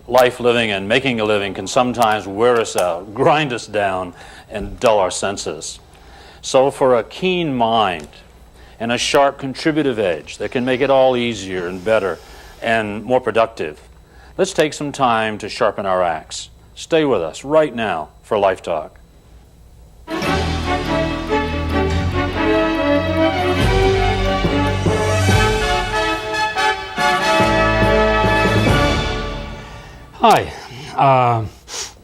life living and making a living can sometimes wear us out, grind us down, and dull our senses. So for a keen mind and a sharp contributive edge that can make it all easier and better and more productive, let's take some time to sharpen our axe. Stay with us right now for Life Talk. Hi,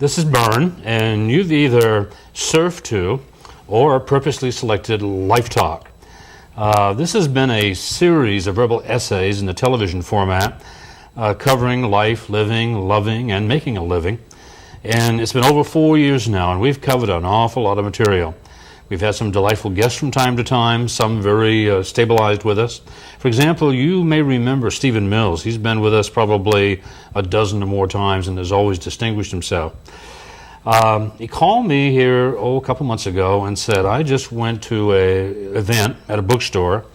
this is Byrne, and you've either surfed to or purposely selected Life Talk. This has been a series of verbal essays in the television format covering life, living, loving, and making a living. And it's been over 4 years now, and we've covered an awful lot of material. We've had some delightful guests from time to time, some very stabilized with us. For example, you may remember Stephen Mills. He's been with us probably a dozen or more times and has always distinguished himself. He called me here, a couple months ago and said, I just went to an event at a bookstore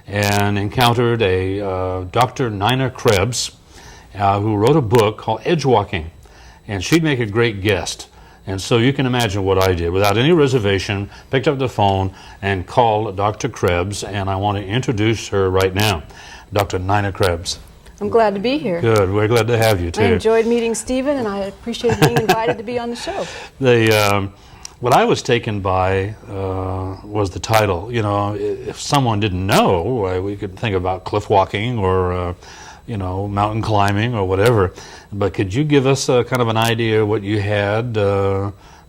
and encountered a Dr. Nina Krebs, who wrote a book called Edgewalking, and she'd make a great guest. And so you can imagine what I did. Without any reservation, picked up the phone and called Dr. Krebs, and I want to introduce her right now, Dr. Nina Krebs. I'm glad to be here. Good. We're glad to have you, too. I enjoyed meeting Stephen, and I appreciate being invited to be on the show. What I was taken by was the title. You know, if someone didn't know, we could think about cliff walking or mountain climbing or whatever. But could you give us kind of an idea what you had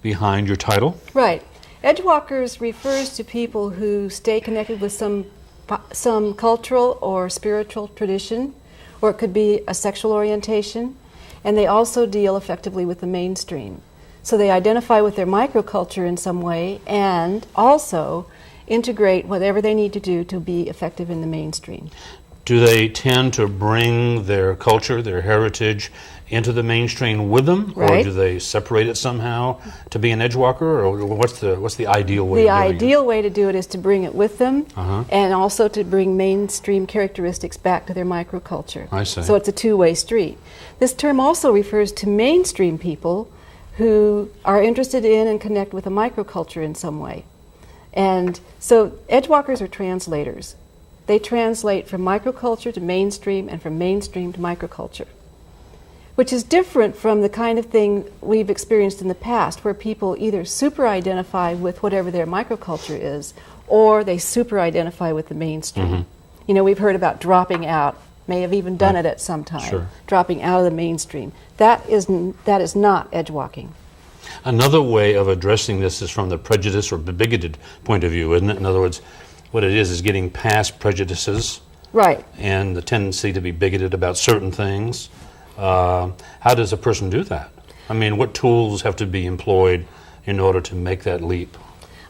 behind your title? Right. Edgewalkers refers to people who stay connected with some cultural or spiritual tradition, or it could be a sexual orientation, and they also deal effectively with the mainstream. So they identify with their microculture in some way and also integrate whatever they need to do to be effective in the mainstream. Do they tend to bring their culture, their heritage, into the mainstream with them, right, or do they separate it somehow to be an edgewalker, or what's the ideal way? The ideal way to do it is to bring it with them, and also to bring mainstream characteristics back to their microculture. I see. So it's a two-way street. This term also refers to mainstream people who are interested in and connect with a microculture in some way. And so edgewalkers are translators. They translate from microculture to mainstream and from mainstream to microculture, which is different from the kind of thing we've experienced in the past, where people either super-identify with whatever their microculture is, or they super-identify with the mainstream. Mm-hmm. You know, we've heard about dropping out, may have even done it at some time, sure, dropping out of the mainstream. That is not edgewalking. Another way of addressing this is from the prejudice or the bigoted point of view, isn't it? In other words, what it is getting past prejudices, right, and the tendency to be bigoted about certain things. How does a person do that? I mean, what tools have to be employed in order to make that leap?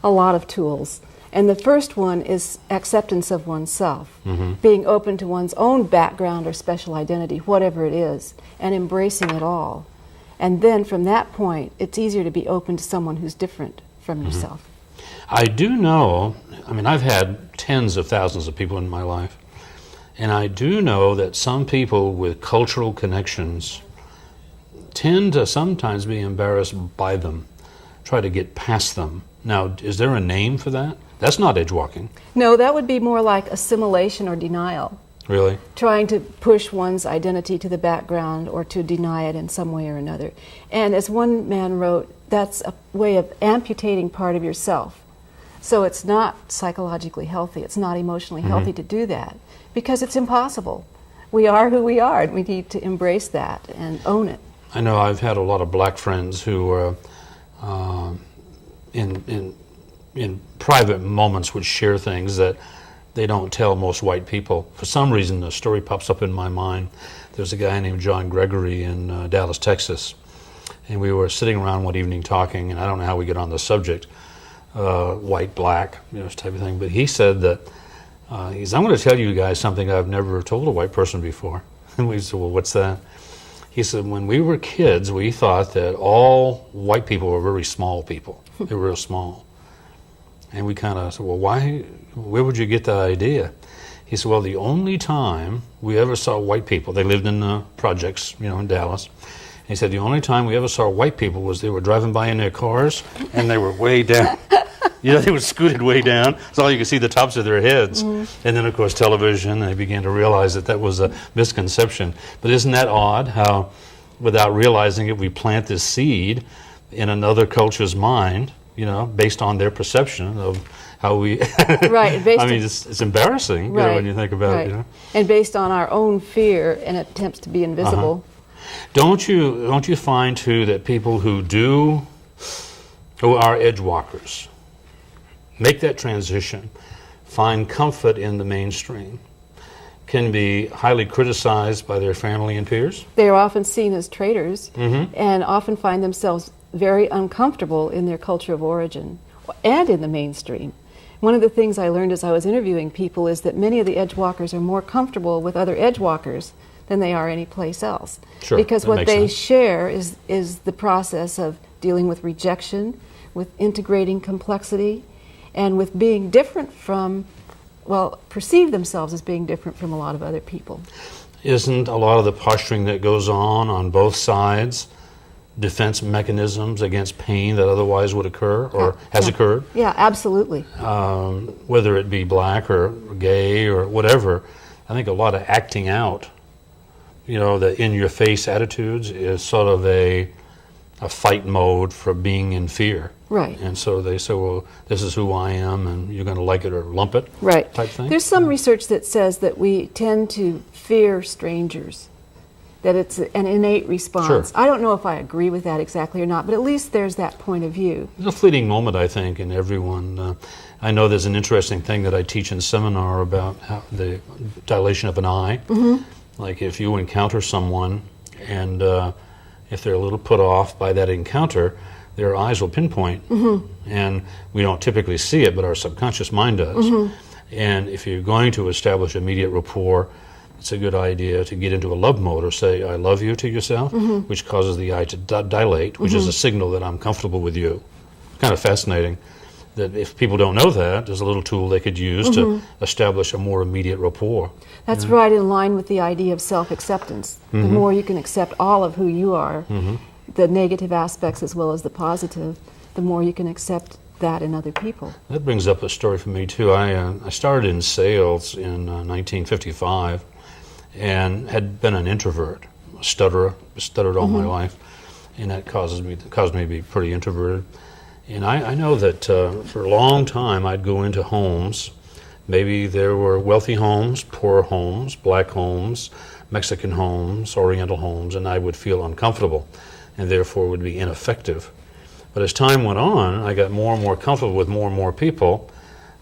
A lot of tools. And the first one is acceptance of oneself, mm-hmm, being open to one's own background or special identity, whatever it is, and embracing it all. And then from that point, it's easier to be open to someone who's different from mm-hmm, yourself. I do know, I mean, I've had tens of thousands of people in my life, and I do know that some people with cultural connections tend to sometimes be embarrassed by them, try to get past them. Now, is there a name for that? That's not edgewalking. No, that would be more like assimilation or denial. Really? Trying to push one's identity to the background or to deny it in some way or another. And as one man wrote, that's a way of amputating part of yourself. So it's not psychologically healthy, it's not emotionally mm-hmm, healthy to do that, because it's impossible. We are who we are, and we need to embrace that and own it. I know I've had a lot of black friends who in private moments would share things that they don't tell most white people. For some reason, a story pops up in my mind. There's a guy named John Gregory in Dallas, Texas, and we were sitting around one evening talking, and I don't know how we get on the subject, white, black, this type of thing, but he said that, I'm going to tell you guys something I've never told a white person before. And we said, well, what's that? He said, when we were kids, we thought that all white people were very small people. They were real small. And we kind of said, well, where would you get that idea? He said, well, the only time we ever saw white people, they lived in the projects, in Dallas, He said the only time we ever saw white people was they were driving by in their cars and they were way down. You know, they were scooted way down. So all you could see the tops of their heads. And then, of course, television, they began to realize that that was a misconception. But isn't that odd how, without realizing it, we plant this seed in another culture's mind, you know, based on their perception of how we... Right. I mean, it's embarrassing, you know, when you think about it. You know? And based on our own fear and attempts to be invisible. Don't you find, too, that people who are edgewalkers, make that transition, find comfort in the mainstream, can be highly criticized by their family and peers? They are often seen as traitors and often find themselves very uncomfortable in their culture of origin and in the mainstream. One of the things I learned as I was interviewing people is that many of the edgewalkers are more comfortable with other edgewalkers than they are anyplace else. Sure, because what they sense. share is the process of dealing with rejection, with integrating complexity, and with being different from, well, perceive themselves as being different from a lot of other people. Isn't a lot of the posturing that goes on both sides defense mechanisms against pain that otherwise would occur or has occurred? Yeah, absolutely. Whether it be black or gay or whatever, I think a lot of acting out, you know, the in-your-face attitudes is sort of a fight mode for being in fear. Right. And so they say, well, this is who I am, and you're going to like it or lump it, right. type thing. There's some research that says that we tend to fear strangers, that it's an innate response. Sure. I don't know if I agree with that exactly or not, but at least there's that point of view. There's a fleeting moment, I think, in everyone. I know there's an interesting thing that I teach in seminar about how the dilation of an eye. Like if you encounter someone and if they're a little put off by that encounter, their eyes will pinpoint. And we don't typically see it, but our subconscious mind does. And if you're going to establish immediate rapport, it's a good idea to get into a love mode or say, I love you to yourself, which causes the eye to dilate, which is a signal that I'm comfortable with you. Kind of fascinating that if people don't know that, there's a little tool they could use to establish a more immediate rapport. That's right in line with the idea of self-acceptance. The more you can accept all of who you are, the negative aspects as well as the positive, the more you can accept that in other people. That brings up a story for me, too. I started in sales in 1955 and had been an introvert, a stutterer, stuttered all my life, and that caused me to be pretty introverted. And I know that for a long time I'd go into homes. Maybe there were wealthy homes, poor homes, black homes, Mexican homes, Oriental homes, and I would feel uncomfortable and therefore would be ineffective. But as time went on, I got more and more comfortable with more and more people,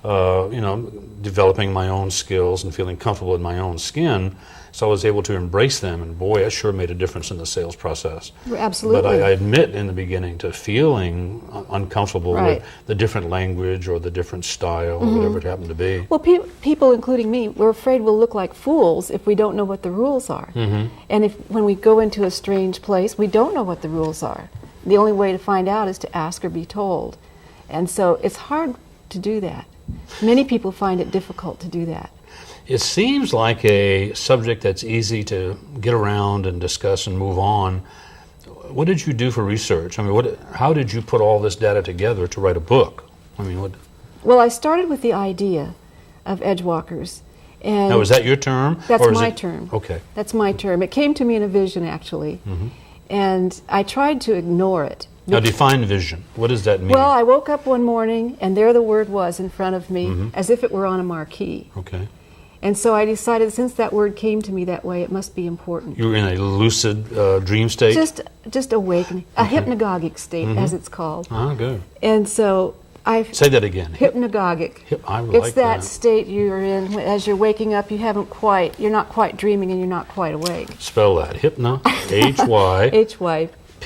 you know, developing my own skills and feeling comfortable in my own skin. So I was able to embrace them, and boy, it sure made a difference in the sales process. Absolutely. But I admit in the beginning to feeling uncomfortable with the different language or the different style, whatever it happened to be. Well, people, including me, we're afraid we'll look like fools if we don't know what the rules are. And when we go into a strange place, we don't know what the rules are. The only way to find out is to ask or be told. And so it's hard to do that. Many people find it difficult to do that. It seems like a subject that's easy to get around and discuss and move on. What did you do for research? I mean, how did you put all this data together to write a book? I mean, Well, I started with the idea of edgewalkers. And now, is that your term? That's or is my it, term. Okay. That's my term. It came to me in a vision, actually. And I tried to ignore it. Now, define vision. What does that mean? Well, I woke up one morning, and there the word was in front of me, as if it were on a marquee. Okay. And so I decided, since that word came to me that way, it must be important. You were in a lucid dream state? Just awakening, a hypnagogic state, as it's called. Ah, good. And so I... Say that again. Hypnagogic. I would It's like that state you're in as you're waking up. You're not quite dreaming, and you're not quite awake. Spell that. Hypno. H-Y. H-Y-P-N-O.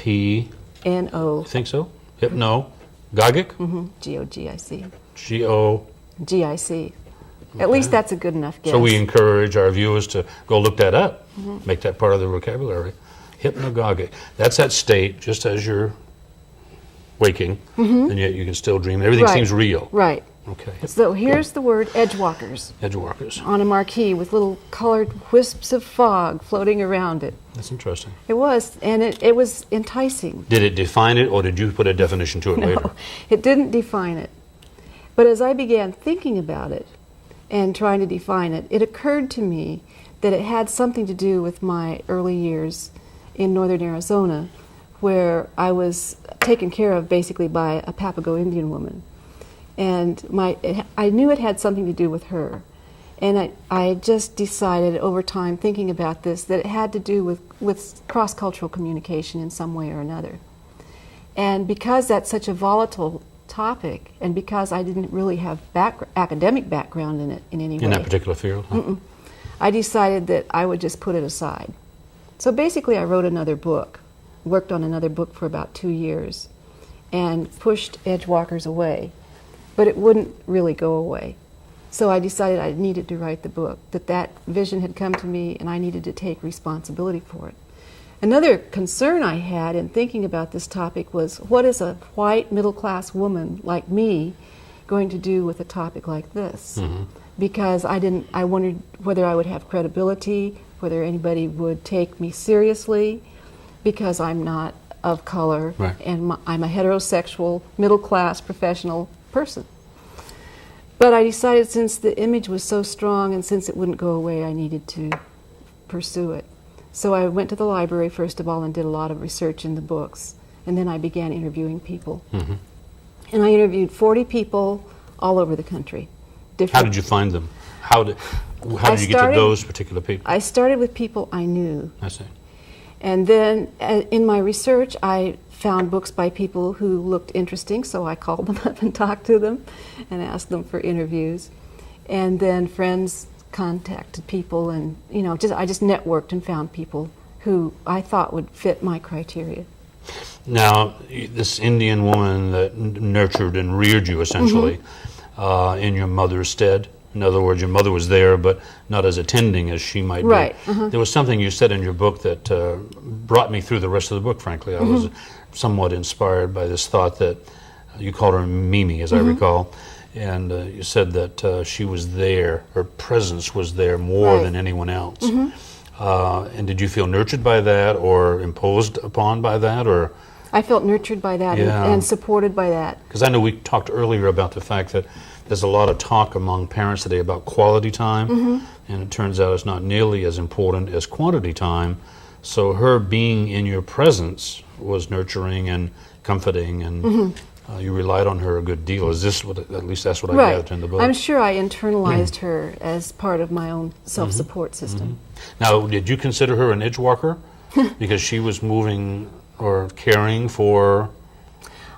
P. Think so? Hypnagogic? G-O-G-I-C. G-O. G-I-C. At least that's a good enough guess. So we encourage our viewers to go look that up, make that part of their vocabulary. Hypnagogic. That's that state just as you're waking, and yet you can still dream. Everything seems real. Right. Okay. So here's the word edgewalkers Edgewalkers. on a marquee with little colored wisps of fog floating around it. That's interesting. It was, and it was enticing. Did it define it, or did you put a definition to it later? No, it didn't define it. But as I began thinking about it and trying to define it, it occurred to me that it had something to do with my early years in northern Arizona, where I was taken care of basically by a Papago Indian woman. And I knew it had something to do with her. And I just decided over time, thinking about this, that it had to do with cross-cultural communication in some way or another. And because that's such a volatile topic, and because I didn't really have academic background in it in any way. In that particular field? Huh? I decided that I would just put it aside. So basically I wrote another book, worked on another book for about 2 years, and pushed Edgewalkers away. But it wouldn't really go away. So I decided I needed to write the book, that vision had come to me and I needed to take responsibility for it. Another concern I had in thinking about this topic was, what is a white middle-class woman like me going to do with a topic like this? Because I wondered whether I would have credibility, whether anybody would take me seriously, because I'm not of color, right, and I'm a heterosexual, middle-class, professional person. But I decided, since the image was so strong and since it wouldn't go away, I needed to pursue it. So I went to the library, first of all, and did a lot of research in the books. And then I began interviewing people. And I interviewed 40 people all over the country. How did you find them? How did you get to those particular people? I started with people I knew. I see. And then in my research, I found books by people who looked interesting, so I called them up and talked to them and asked them for interviews. And then friends contacted people, and I just networked and found people who I thought would fit my criteria. Now, this Indian woman that nurtured and reared you, essentially, in your mother's stead. In other words, your mother was there, but not as attending as she might right. be. There was something you said in your book that brought me through the rest of the book, frankly. I was somewhat inspired by this thought that you called her Mimi, as I recall, and you said that she was there, her presence was there more right. than anyone else. And did you feel nurtured by that, or imposed upon by that, or? I felt nurtured by that and supported by that. Because I know we talked earlier about the fact that there's a lot of talk among parents today about quality time, and it turns out it's not nearly as important as quantity time. So her being in your presence was nurturing and comforting, and you relied on her a good deal. Is this what, at least that's what I gathered in the book? I'm sure I internalized her as part of my own self-support system. Now, did you consider her an edgewalker? Because she was moving or caring for...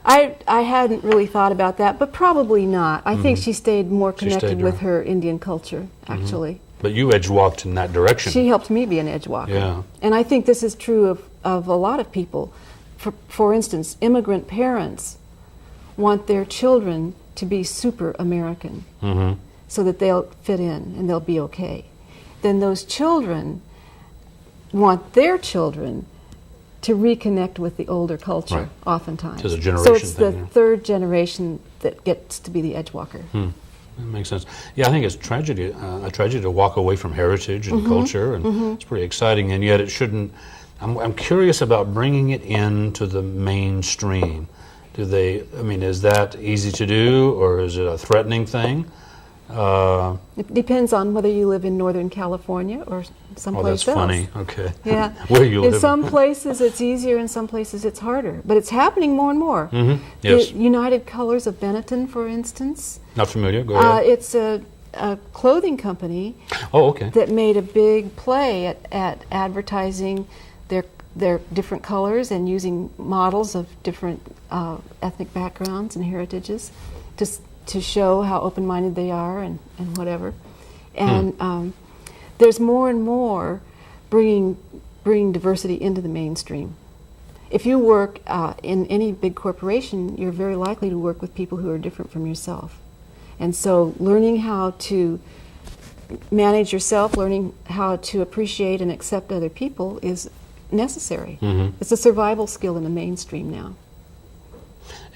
I hadn't really thought about that, but probably not. I think she stayed more connected with her Indian culture, actually. But you edgewalked in that direction. She helped me be an edgewalker. Yeah. And I think this is true of a lot of people. For instance, immigrant parents want their children to be super American so that they'll fit in and they'll be okay. Then those children want their children to reconnect with the older culture, oftentimes. It's a generation so it's thing, the third generation that gets to be the edgewalker. That makes sense. Yeah, I think it's a tragedy to walk away from heritage and culture, and it's pretty exciting, and yet it shouldn't. I'm curious about bringing it into the mainstream. Is that easy to do, or is it a threatening thing? It depends on whether you live in Northern California or someplace else. Oh, that's funny. Okay. Yeah. Where you live? In some places it's easier, in some places it's harder. But it's happening more and more. Yes. The United Colors of Benetton, for instance. Not familiar. Go ahead. It's a clothing company that made a big play at advertising their different colors and using models of different ethnic backgrounds and heritages to show how open-minded they are and whatever. And there's more and more bringing diversity into the mainstream. If you work in any big corporation, you're very likely to work with people who are different from yourself. And so learning how to manage yourself, learning how to appreciate and accept other people is necessary. It's a survival skill in the mainstream now.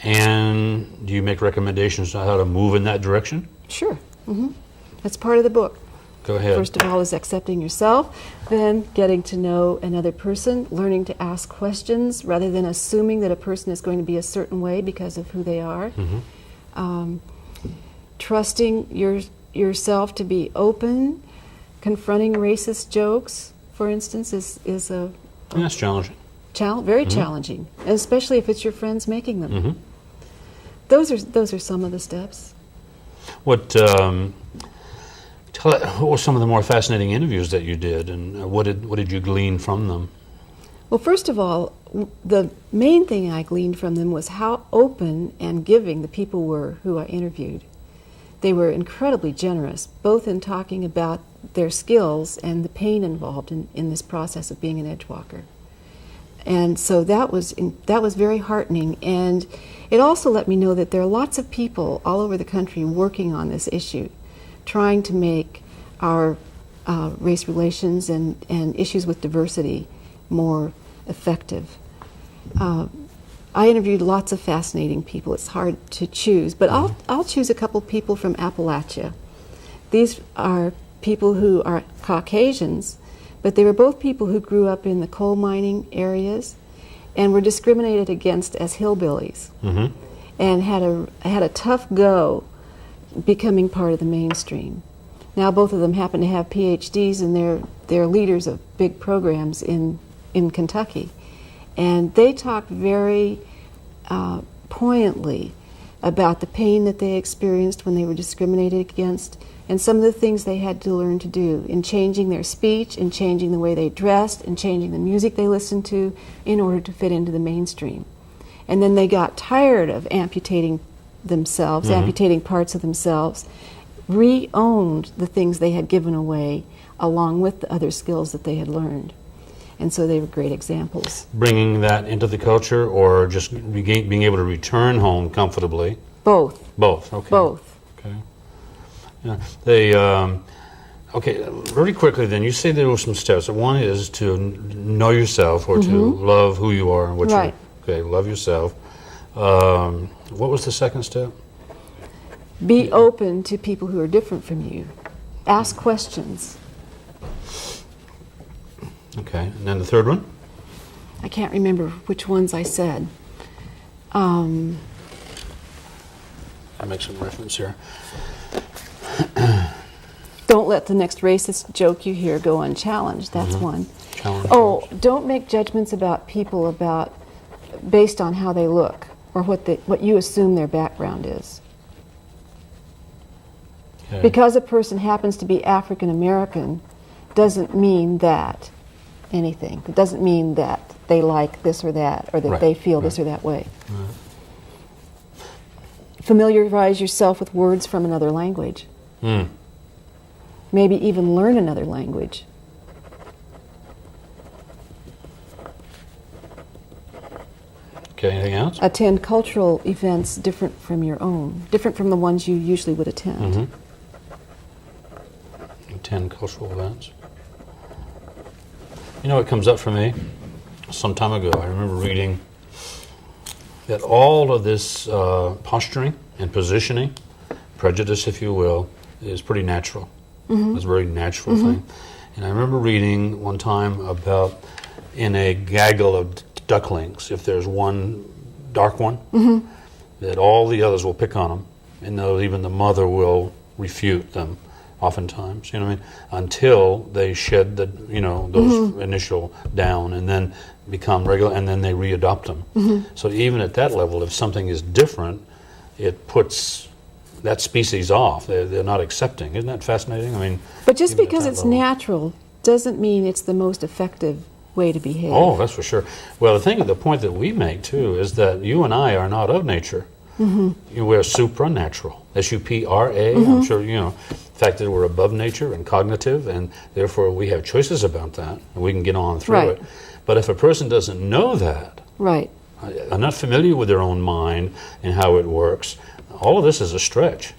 And do you make recommendations on how to move in that direction? Sure. That's part of the book. Go ahead. First of all is accepting yourself, then getting to know another person, learning to ask questions rather than assuming that a person is going to be a certain way because of who they are. Trusting yourself to be open. Confronting racist jokes, for instance, is a That's challenging. very challenging, especially if it's your friends making them. Those are some of the steps. What were some of the more fascinating interviews that you did, and what did you glean from them? Well, first of all, the main thing I gleaned from them was how open and giving the people were who I interviewed. They were incredibly generous, both in talking about their skills and the pain involved in this process of being an Edgewalker. And so that was very heartening, and it also let me know that there are lots of people all over the country working on this issue, trying to make our race relations and issues with diversity more effective. I interviewed lots of fascinating people. It's hard to choose, but I'll choose a couple people from Appalachia. These are people who are Caucasians, but they were both people who grew up in the coal mining areas and were discriminated against as hillbillies, and had a tough go becoming part of the mainstream. Now both of them happen to have PhDs, and they're leaders of big programs in Kentucky. And they talked very poignantly about the pain that they experienced when they were discriminated against, and some of the things they had to learn to do in changing their speech, in changing the way they dressed, in changing the music they listened to in order to fit into the mainstream. And then they got tired of amputating themselves, amputating parts of themselves, re-owned the things they had given away along with the other skills that they had learned. And so they were great examples. Bringing that into the culture, or just being able to return home comfortably? Both. Both, okay. Both. Okay. Yeah. Okay, very quickly then, you say there were some steps. One is to know yourself, or to love who you are and what right. Okay, love yourself. What was the second step? Be open to people who are different from you. Ask questions. Okay, and then the third one? I can't remember which ones I said. I'll make some reference here. Don't let the next racist joke you hear go unchallenged. That's one. Don't make judgments about people based on how they look or what you assume their background is. Okay. Because a person happens to be African American doesn't mean that anything. It doesn't mean that they like this or that, or that they feel this or that way. Familiarize yourself with words from another language. Maybe even learn another language. Okay, anything else? Attend cultural events different from your own, different from the ones you usually would attend. Attend cultural events. You know what comes up for me? Some time ago, I remember reading that all of this posturing and positioning, prejudice, if you will, is pretty natural. It's a very natural thing. And I remember reading one time about in a gaggle of ducklings, if there's one dark one, that all the others will pick on them, and though even the mother will refute them oftentimes, you know what I mean, until they shed those initial down and then become regular, and then they readopt them. So even at that level, if something is different, it puts that species off. They're not accepting. Isn't that fascinating? I mean, but just because it's natural doesn't mean it's the most effective way to behave. Oh, that's for sure. Well, the point that we make too is that you and I are not of nature. We're supranatural. S-U-P-R-A. I'm sure the fact that we're above nature and cognitive, and therefore we have choices about that, and we can get on through it. But if a person doesn't know that, are not familiar with their own mind and how it works, all of this is a stretch.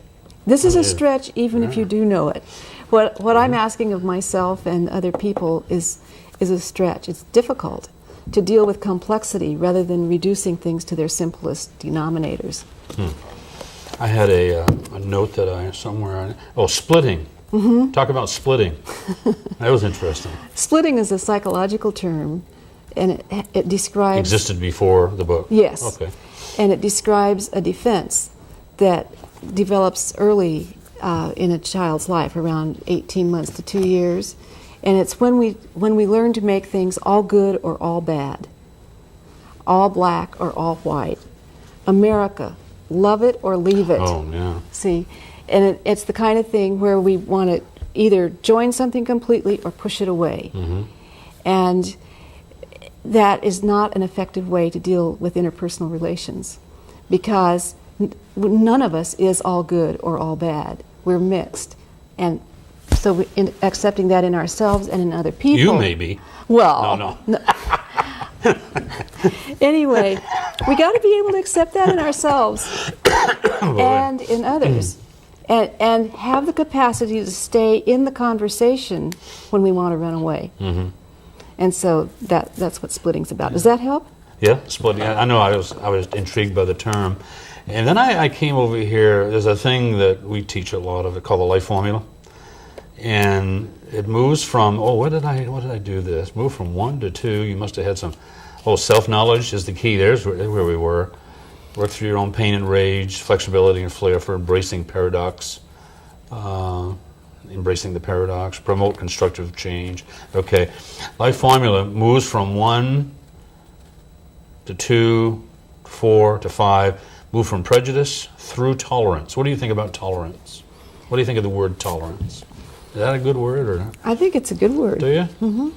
This is a stretch even if you do know it. What I'm asking of myself and other people is a stretch. It's difficult. to deal with complexity rather than reducing things to their simplest denominators. I had a note that splitting. Talk about splitting. That was interesting. Splitting is a psychological term, and it describes... Existed before the book? Yes. Okay. And it describes a defense that develops early in a child's life, around 18 months to 2 years. And it's when we learn to make things all good or all bad, all black or all white. America, love it or leave it. Oh, yeah. See? And it's the kind of thing where we want to either join something completely or push it away. And that is not an effective way to deal with interpersonal relations, because none of us is all good or all bad. We're mixed. And so in accepting that in ourselves and in other people... You may be. Well... No. Anyway, we got to be able to accept that in ourselves and in others. And have the capacity to stay in the conversation when we want to run away. And so that's what splitting's about. Does that help? Yeah, splitting. I know I was intrigued by the term. And then I came over here. There's a thing that we teach a lot of, called the life formula. And it moves from, what did I do this? Move from 1 to 2. You must have had some, self-knowledge is the key. There's where we were. Work through your own pain and rage, flexibility and flair for embracing paradox, embracing the paradox, promote constructive change. Okay, life formula moves from 1 to 2, 4 to 5, move from prejudice through tolerance. What do you think about tolerance? What do you think of the word tolerance? Is that a good word or not? I think it's a good word. Do you?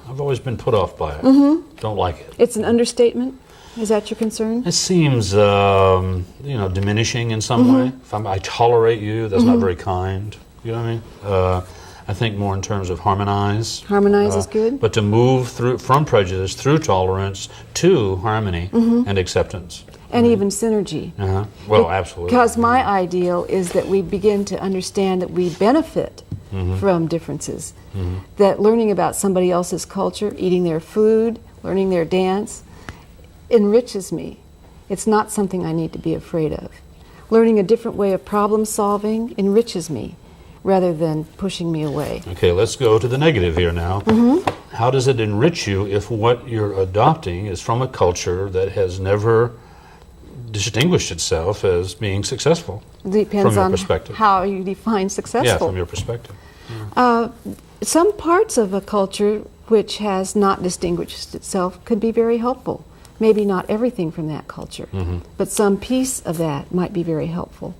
I've always been put off by it. Don't like it. It's an understatement. Is that your concern? It seems, diminishing in some way. If I tolerate you, that's not very kind. You know what I mean? I think more in terms of harmonize. Harmonize is good. But to move from prejudice through tolerance to harmony and acceptance. And even synergy. Well, absolutely. Because my ideal is that we begin to understand that we benefit from differences. That learning about somebody else's culture, eating their food, learning their dance, enriches me. It's not something I need to be afraid of. Learning a different way of problem solving enriches me rather than pushing me away. Okay, let's go to the negative here now. How does it enrich you if what you're adopting is from a culture that has never distinguished itself as being successful? Depends from your on perspective. How you define successful. Yeah, from your perspective. Some parts of a culture which has not distinguished itself could be very helpful. Maybe not everything from that culture, but some piece of that might be very helpful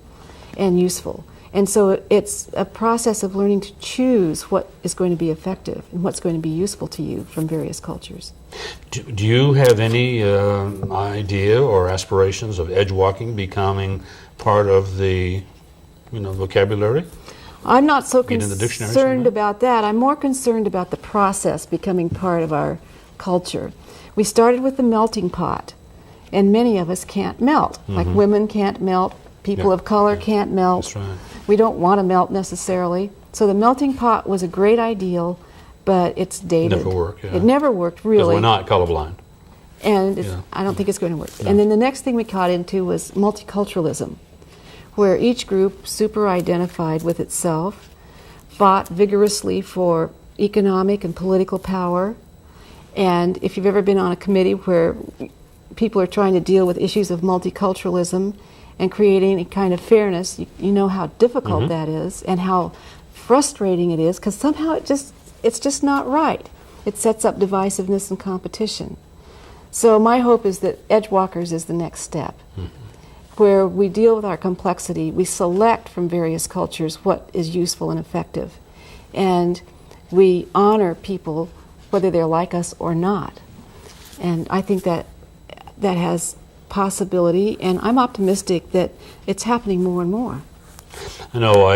and useful. And so it's a process of learning to choose what is going to be effective and what's going to be useful to you from various cultures. Do you have any idea or aspirations of edgewalking becoming part of the vocabulary? I'm not so Get in the dictionary concerned somewhere? about that. I'm more concerned about the process becoming part of our culture. We started with the melting pot, and many of us can't melt. Like women can't melt, people of color can't melt. That's right. We don't want to melt necessarily. So the melting pot was a great ideal, but it's dated. Never worked, yeah. It never worked, Because really. we're not colorblind. And Yeah. I don't think it's going to work. And then the next thing we caught into was multiculturalism, where each group super-identified with itself, fought vigorously for economic and political power. And if you've ever been on a committee where people are trying to deal with issues of multiculturalism and creating a kind of fairness, you know how difficult that is and how frustrating it is, because somehow it's just not right. It sets up divisiveness and competition. So my hope is that Edgewalkers is the next step, where we deal with our complexity, we select from various cultures what is useful and effective, and we honor people whether they're like us or not. And I think that has possibility, and I'm optimistic that it's happening more and more. I know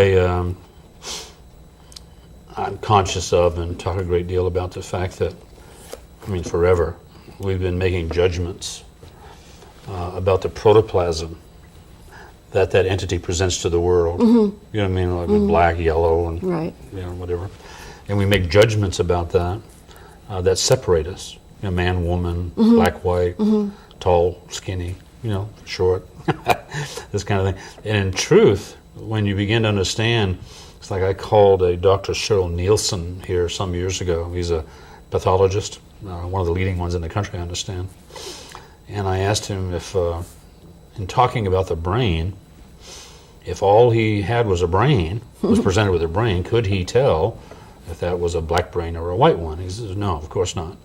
I'm conscious of and talk a great deal about the fact that, forever, we've been making judgments about the protoplasm that entity presents to the world. You know what I mean? Like black, yellow, and Right. whatever. And we make judgments about that that separate us man, woman, black, white, tall, skinny, short, this kind of thing. And in truth, when you begin to understand, it's like I called a Dr. Cheryl Nielsen here some years ago. He's a pathologist, one of the leading ones in the country, I understand. And I asked him if, in talking about the brain, if all he had was a brain, was presented with a brain, could he tell if that was a black brain or a white one? He says, no, of course not.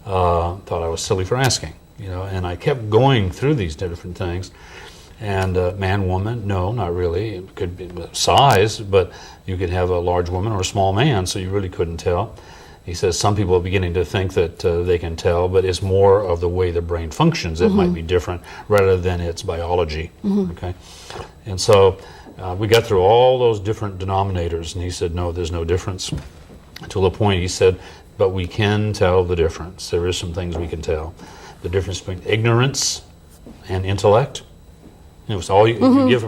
Thought I was silly for asking, and I kept going through these different things. And man, woman, no, not really. It could be size, but you could have a large woman or a small man, so you really couldn't tell. He says some people are beginning to think that they can tell, but it's more of the way the brain functions that might be different rather than its biology. Okay, and so we got through all those different denominators, and he said, no, there's no difference. Until the point he said, but we can tell the difference. There is some things we can tell. The difference between ignorance and intellect. It was all you give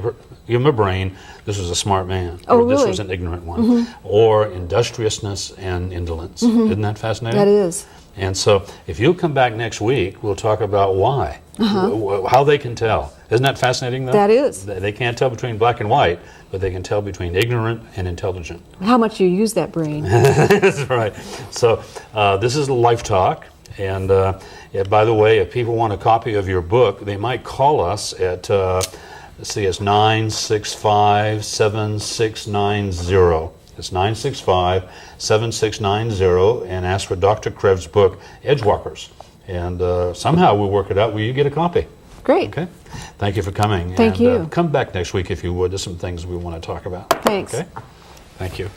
him a brain. This was a smart man. Oh, or this really? was an ignorant one. Or industriousness and indolence. Isn't that fascinating? That is. And so, if you'll come back next week, we'll talk about why, how they can tell. Isn't that fascinating, though? That is. They can't tell between black and white, but they can tell between ignorant and intelligent. How much you use that brain. That's right. So, this is Life Talk. And by the way, if people want a copy of your book, they might call us at, let's see, it's 965-7690. It's 965-7690, and ask for Dr. Krev's book, Edgewalkers. And somehow we'll work it out where you get a copy. Great. Okay? Thank you for coming. Thank you. Come back next week if you would. There's some things we want to talk about. Thanks. Okay? Thank you.